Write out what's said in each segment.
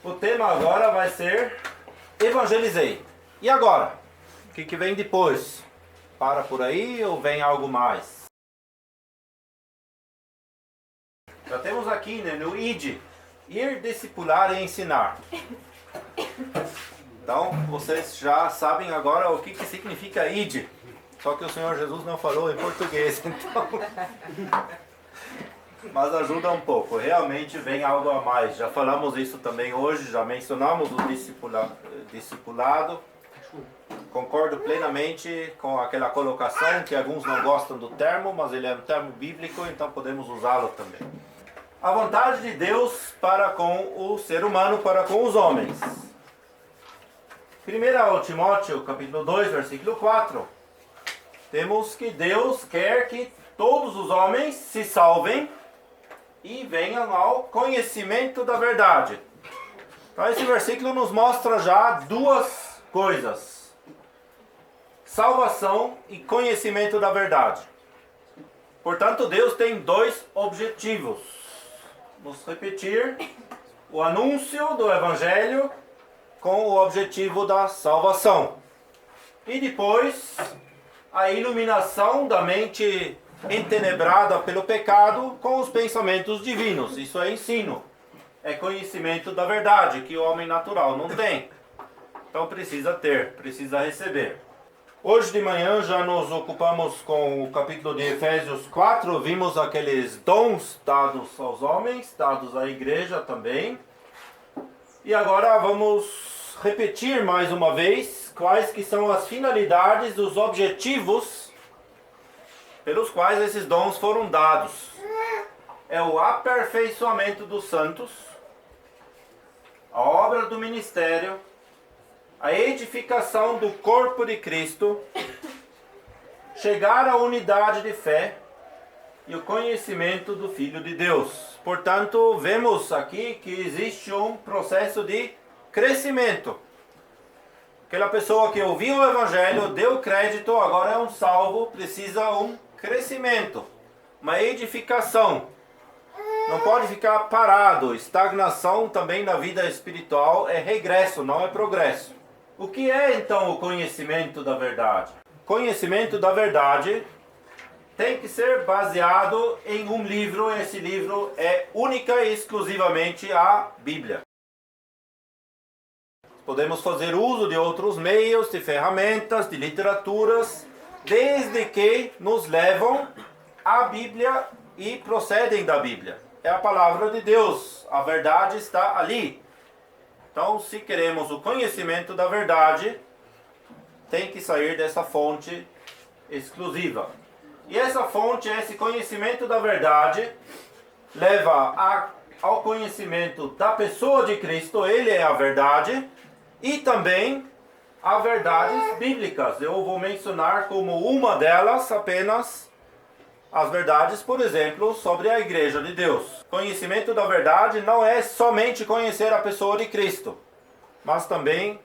O tema agora vai ser evangelizei. E agora? O que vem depois? Para por aí ou vem algo mais? Já temos aqui, no ID, ir, discipular e ensinar. Então, vocês já sabem agora o que significa ID. Só que o Senhor Jesus não falou em português, então... Mas ajuda um pouco, realmente vem algo a mais. Já falamos isso também hoje, já mencionamos o discipulado. Concordo plenamente com aquela colocação que alguns não gostam do termo, mas ele é um termo bíblico, então podemos usá-lo também. A vontade de Deus para com o ser humano, para com os homens. 1 Timóteo, capítulo 2, versículo 4. Temos que Deus quer que todos os homens se salvem e venham ao conhecimento da verdade. Então esse versículo nos mostra já duas coisas: salvação e conhecimento da verdade. Portanto, Deus tem dois objetivos. Vamos repetir: o anúncio do Evangelho com o objetivo da salvação. E depois, a iluminação da mente entenebrada pelo pecado com os pensamentos divinos. Isso é ensino. É conhecimento da verdade que o homem natural não tem. Então precisa ter, precisa receber. Hoje de manhã já nos ocupamos com o capítulo de Efésios 4. Vimos aqueles dons dados aos homens, dados à igreja também. E agora vamos repetir mais uma vez quais que são as finalidades, os objetivos pelos quais esses dons foram dados. É o aperfeiçoamento dos santos, a obra do ministério, a edificação do corpo de Cristo, chegar à unidade de fé e o conhecimento do Filho de Deus. Portanto, vemos aqui que existe um processo de crescimento. Aquela pessoa que ouviu o Evangelho, deu crédito, agora é um salvo, precisa um crescimento, uma edificação. Não pode ficar parado. Estagnação também na vida espiritual é regresso, não é progresso. O que é então o conhecimento da verdade? Conhecimento da verdade tem que ser baseado em um livro. Esse livro é única e exclusivamente a Bíblia. Podemos fazer uso de outros meios, de ferramentas, de literaturas, desde que nos levam à Bíblia e procedem da Bíblia. É a palavra de Deus, a verdade está ali. Então, se queremos o conhecimento da verdade, tem que sair dessa fonte exclusiva. E essa fonte, esse conhecimento da verdade, leva ao conhecimento da pessoa de Cristo. Ele é a verdade. E também a verdades bíblicas. Eu vou mencionar como uma delas apenas as verdades, por exemplo, sobre a Igreja de Deus. Conhecimento da verdade não é somente conhecer a pessoa de Cristo, mas também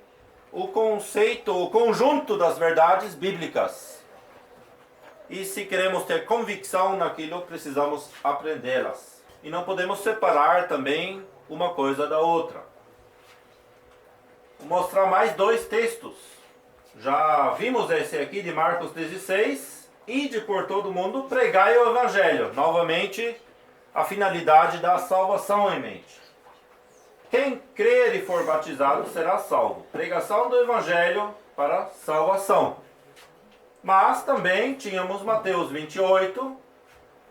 o conceito, o conjunto das verdades bíblicas. E se queremos ter convicção naquilo, precisamos aprendê-las. E não podemos separar também uma coisa da outra. Vou mostrar mais dois textos. Já vimos esse aqui de Marcos 16. Ide por todo mundo, pregai o Evangelho. Novamente, a finalidade da salvação em mente. Quem crer e for batizado será salvo. Pregação do Evangelho para salvação. Mas também tínhamos Mateus 28.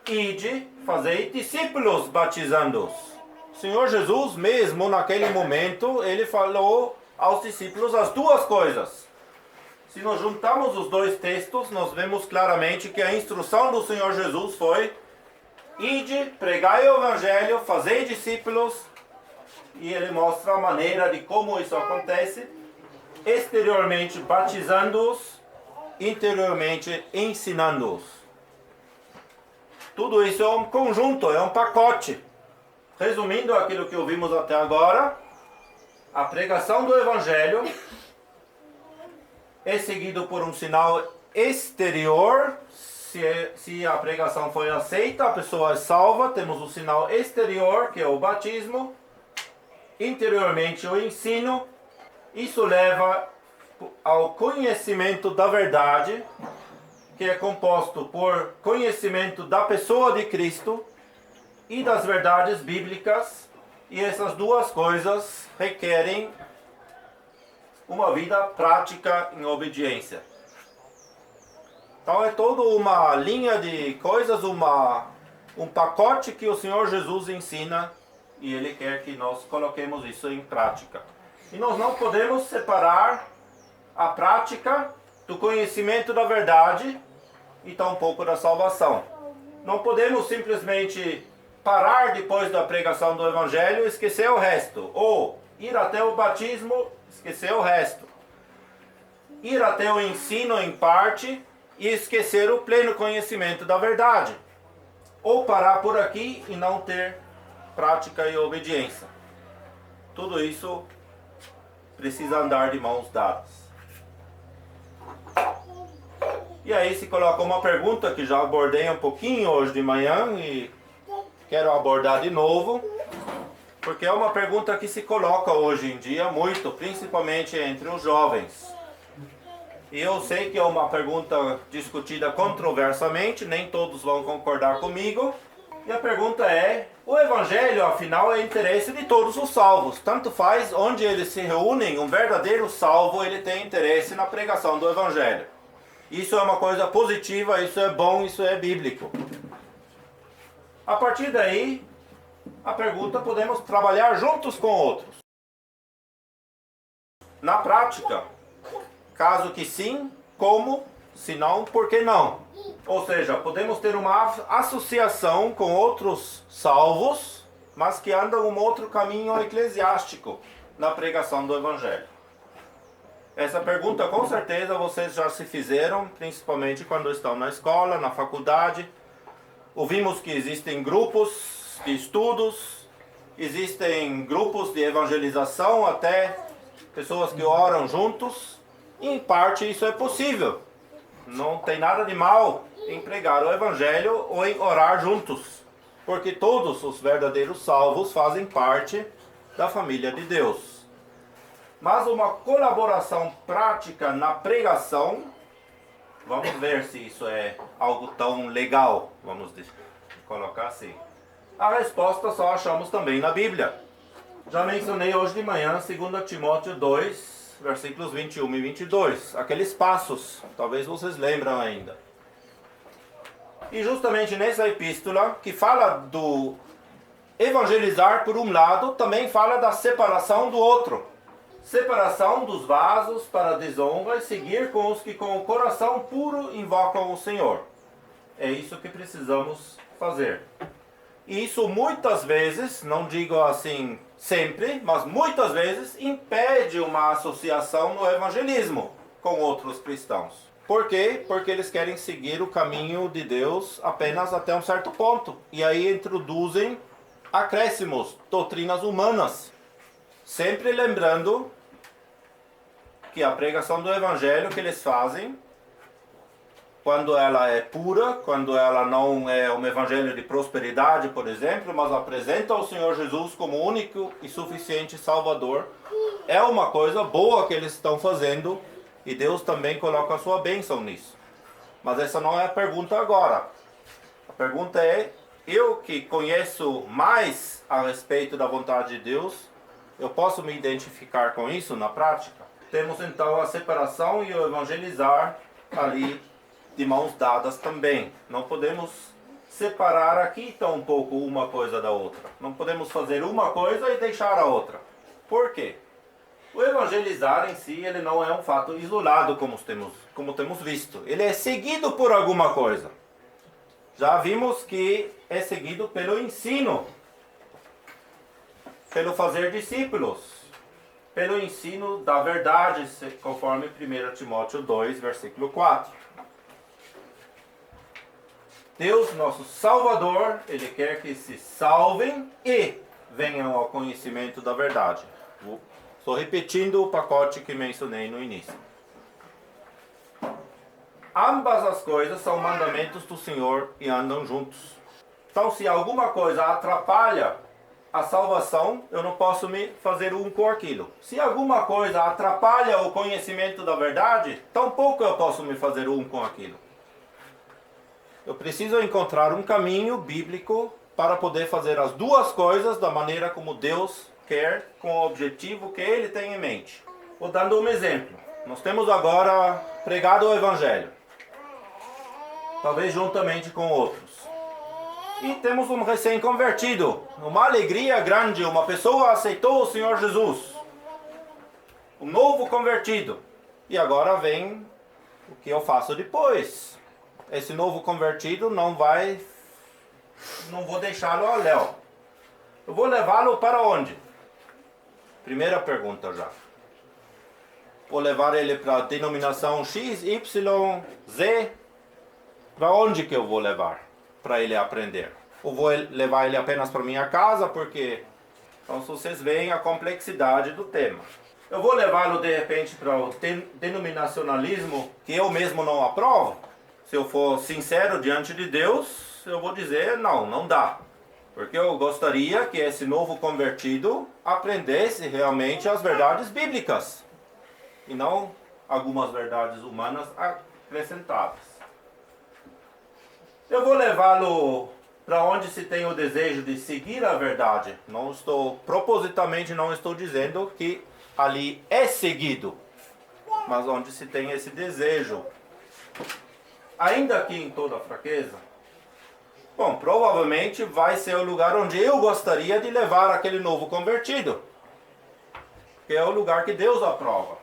Ide, fazei discípulos batizando-os. O Senhor Jesus mesmo naquele momento, ele falou aos discípulos as duas coisas. Se nós juntamos os dois textos, nós vemos claramente que a instrução do Senhor Jesus foi: ide, pregai o Evangelho, fazei discípulos. E ele mostra a maneira de como isso acontece: exteriormente batizando-os, interiormente ensinando-os. Tudo isso é um conjunto, é um pacote. Resumindo aquilo que ouvimos até agora, a pregação do Evangelho é seguido por um sinal exterior. Se a pregação foi aceita, a pessoa é salva. Temos o sinal exterior, que é o batismo. interiormente o ensino, isso leva ao conhecimento da verdade, que é composto por conhecimento da pessoa de Cristo e das verdades bíblicas, e essas duas coisas requerem uma vida prática em obediência. Então é toda uma linha de coisas, um pacote que o Senhor Jesus ensina, e Ele quer que nós coloquemos isso em prática. E nós não podemos separar a prática do conhecimento da verdade e tampouco da salvação. Não podemos simplesmente parar depois da pregação do Evangelho e esquecer o resto. Ou ir até o batismo, esquecer o resto. Ir até o ensino em parte e esquecer o pleno conhecimento da verdade. Ou parar por aqui e não ter prática e obediência. Tudo isso precisa andar de mãos dadas. E aí se coloca uma pergunta que já abordei um pouquinho hoje de manhã e quero abordar de novo, porque é uma pergunta que se coloca hoje em dia muito, principalmente entre os jovens. E eu sei que é uma pergunta discutida controversamente, nem todos vão concordar comigo. E a pergunta é: o Evangelho, afinal, é interesse de todos os salvos. Tanto faz onde eles se reúnem, um verdadeiro salvo, ele tem interesse na pregação do Evangelho. Isso é uma coisa positiva, isso é bom, isso é bíblico. A partir daí, a pergunta: podemos trabalhar juntos com outros? Na prática, caso que sim, como? Se não, por que não? Ou seja, podemos ter uma associação com outros salvos, mas que andam um outro caminho eclesiástico na pregação do Evangelho. Essa pergunta com certeza vocês já se fizeram, principalmente quando estão na escola, na faculdade. Ouvimos que existem grupos de estudos, existem grupos de evangelização, até pessoas que oram juntos. E em parte isso é possível. Não tem nada de mal em pregar o Evangelho ou em orar juntos, porque todos os verdadeiros salvos fazem parte da família de Deus. Mas uma colaboração prática na pregação, vamos ver se isso é algo tão legal, vamos colocar assim. A resposta só achamos também na Bíblia. Já mencionei hoje de manhã 2 Timóteo 2, versículos 21 e 22, aqueles passos, talvez vocês lembram ainda. E justamente nessa epístola, que fala do evangelizar por um lado, também fala da separação do outro. Separação dos vasos para a desonra e seguir com os que com o coração puro invocam o Senhor. É isso que precisamos fazer. E isso muitas vezes, não digo assim sempre, mas muitas vezes impede uma associação no evangelismo com outros cristãos. Por quê? Porque eles querem seguir o caminho de Deus apenas até um certo ponto. E aí introduzem acréscimos, doutrinas humanas. Sempre lembrando que a pregação do evangelho que eles fazem, quando ela é pura, quando ela não é um evangelho de prosperidade, por exemplo, mas apresenta o Senhor Jesus como único e suficiente Salvador, é uma coisa boa que eles estão fazendo e Deus também coloca a sua bênção nisso. Mas essa não é a pergunta agora. A pergunta é: eu que conheço mais a respeito da vontade de Deus, eu posso me identificar com isso na prática? Temos então a separação e o evangelizar ali de mãos dadas também. Não podemos separar aqui tão um pouco uma coisa da outra. Não podemos fazer uma coisa e deixar a outra. Por quê? O evangelizar em si, ele não é um fato isolado como temos visto. Ele é seguido por alguma coisa. Já vimos que é seguido pelo ensino, pelo fazer discípulos, pelo ensino da verdade, conforme 1 Timóteo 2, versículo 4. Deus, nosso Salvador, Ele quer que se salvem e venham ao conhecimento da verdade. Estou repetindo o pacote que mencionei no início. Ambas as coisas são mandamentos do Senhor e andam juntos. Então, se alguma coisa atrapalha a salvação, eu não posso me fazer um com aquilo. Se alguma coisa atrapalha o conhecimento da verdade, tampouco eu posso me fazer um com aquilo. Eu preciso encontrar um caminho bíblico para poder fazer as duas coisas da maneira como Deus quer, com o objetivo que Ele tem em mente. Vou dando um exemplo. Nós temos agora pregado o Evangelho, talvez juntamente com outros. E temos um recém-convertido, uma alegria grande, uma pessoa aceitou o Senhor Jesus, um novo convertido. E agora vem o que eu faço depois. Esse novo convertido não vou deixá-lo ao léu. Eu vou levá-lo para onde? Primeira pergunta já. Vou levar ele para a denominação X, Y, Z. Para onde que eu vou levar? Para ele aprender. Ou vou levar ele apenas para minha casa, porque... Então, se vocês veem a complexidade do tema. Eu vou levá-lo, de repente, para o denominacionalismo, que eu mesmo não aprovo. Se eu for sincero diante de Deus, eu vou dizer, não dá. Porque eu gostaria que esse novo convertido aprendesse realmente as verdades bíblicas. E não algumas verdades humanas acrescentadas. Eu vou levá-lo para onde se tem o desejo de seguir a verdade. Propositalmente não estou dizendo que ali é seguido, mas onde se tem esse desejo. Ainda que em toda fraqueza, bom, provavelmente vai ser o lugar onde eu gostaria de levar aquele novo convertido, que é o lugar que Deus aprova.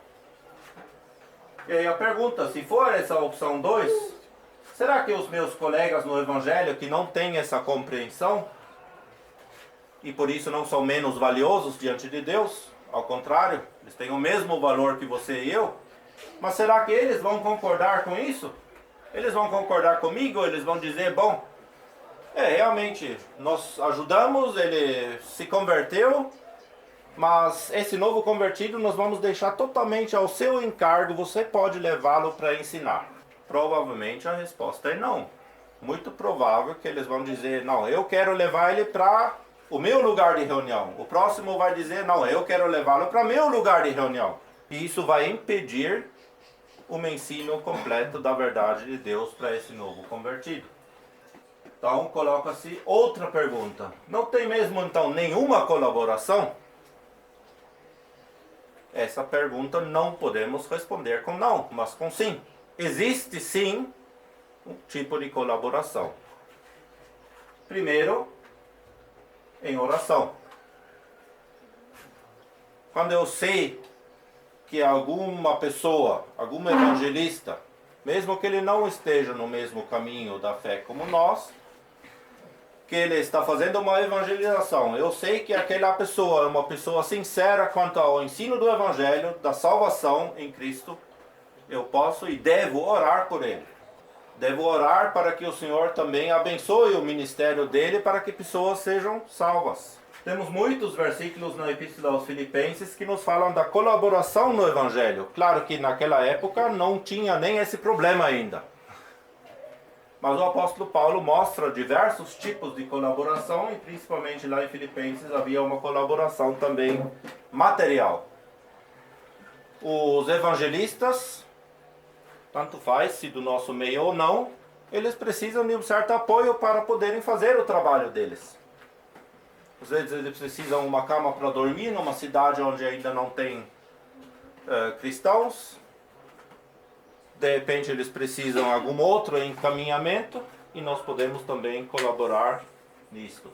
E aí a pergunta, se for essa opção 2, será que os meus colegas no Evangelho que não têm essa compreensão, e por isso não são menos valiosos diante de Deus, ao contrário, eles têm o mesmo valor que você e eu, mas será que eles vão concordar com isso? Eles vão concordar comigo? Eles vão dizer, bom, realmente, nós ajudamos, ele se converteu, mas esse novo convertido nós vamos deixar totalmente ao seu encargo, você pode levá-lo para ensinar. Provavelmente a resposta é não. Muito provável que eles vão dizer, não, eu quero levar ele para o meu lugar de reunião. O próximo vai dizer, não, eu quero levá-lo para meu lugar de reunião. E isso vai impedir o ensino completo da verdade de Deus para esse novo convertido. Então coloca-se outra pergunta. Não tem mesmo então nenhuma colaboração? Essa pergunta não podemos responder com não, mas com sim. Existe sim um tipo de colaboração. Primeiro, em oração. Quando eu sei que alguma pessoa, algum evangelista, mesmo que ele não esteja no mesmo caminho da fé como nós, que ele está fazendo uma evangelização, eu sei que aquela pessoa é uma pessoa sincera quanto ao ensino do Evangelho, da salvação em Cristo, eu posso e devo orar por ele. Devo orar para que o Senhor também abençoe o ministério dele para que pessoas sejam salvas. Temos muitos versículos na Epístola aos Filipenses que nos falam da colaboração no Evangelho. Claro que naquela época não tinha nem esse problema ainda. Mas o apóstolo Paulo mostra diversos tipos de colaboração e principalmente lá em Filipenses havia uma colaboração também material. Os evangelistas, tanto faz se do nosso meio ou não, eles precisam de um certo apoio para poderem fazer o trabalho deles. Às vezes eles precisam de uma cama para dormir numa cidade onde ainda não tem cristãos. De repente eles precisam de algum outro encaminhamento e nós podemos também colaborar nisto.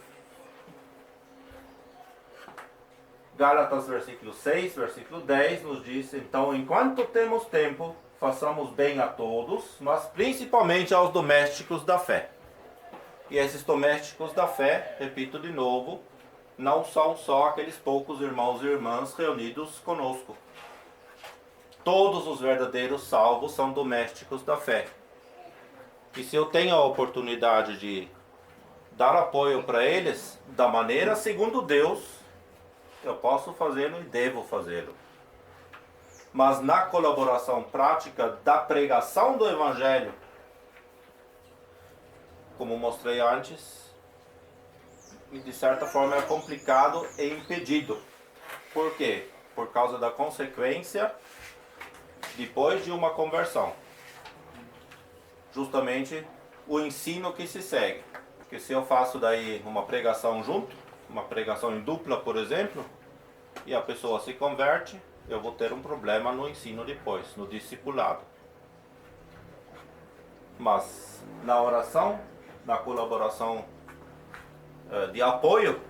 Gálatas versículo 6, versículo 10 nos diz, então enquanto temos tempo, façamos bem a todos, mas principalmente aos domésticos da fé. E esses domésticos da fé, repito de novo, não são só aqueles poucos irmãos e irmãs reunidos conosco. Todos os verdadeiros salvos são domésticos da fé. E se eu tenho a oportunidade de dar apoio para eles, da maneira segundo Deus, eu posso fazê-lo e devo fazê-lo. Mas na colaboração prática da pregação do Evangelho, como mostrei antes, e de certa forma é complicado e impedido. Por quê? Por causa da consequência depois de uma conversão. Justamente o ensino que se segue. Porque se eu faço daí uma pregação junto, uma pregação em dupla, por exemplo, e a pessoa se converte, eu vou ter um problema no ensino depois, no discipulado. Mas na oração, na colaboração de apoio,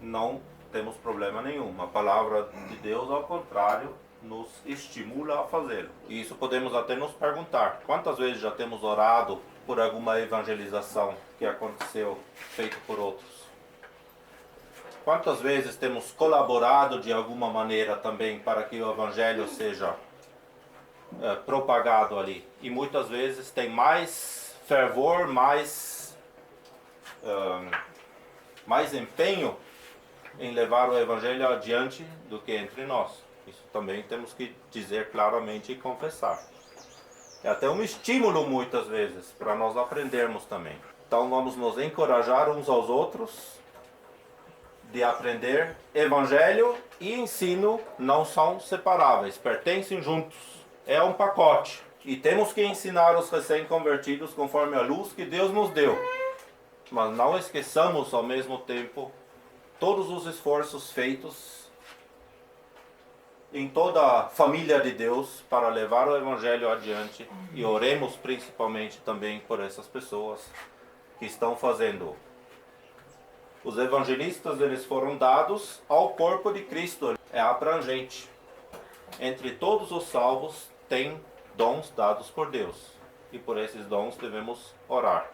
não temos problema nenhum. A palavra de Deus, ao contrário, nos estimula a fazê-lo. E isso podemos até nos perguntar: quantas vezes já temos orado por alguma evangelização que aconteceu, feito por outros? Quantas vezes temos colaborado de alguma maneira também para que o evangelho seja propagado ali? E muitas vezes tem mais fervor, mais empenho em levar o evangelho adiante do que entre nós. Isso também temos que dizer claramente e confessar. É até um estímulo muitas vezes para nós aprendermos também. Então vamos nos encorajar uns aos outros de aprender. Evangelho e ensino não são separáveis, pertencem juntos. É um pacote. E temos que ensinar os recém-convertidos conforme a luz que Deus nos deu. Mas não esqueçamos ao mesmo tempo todos os esforços feitos em toda a família de Deus para levar o evangelho adiante, e oremos principalmente também por essas pessoas que estão fazendo. Os evangelistas, eles foram dados ao corpo de Cristo, é abrangente. Entre todos os salvos tem dons dados por Deus, e por esses dons devemos orar.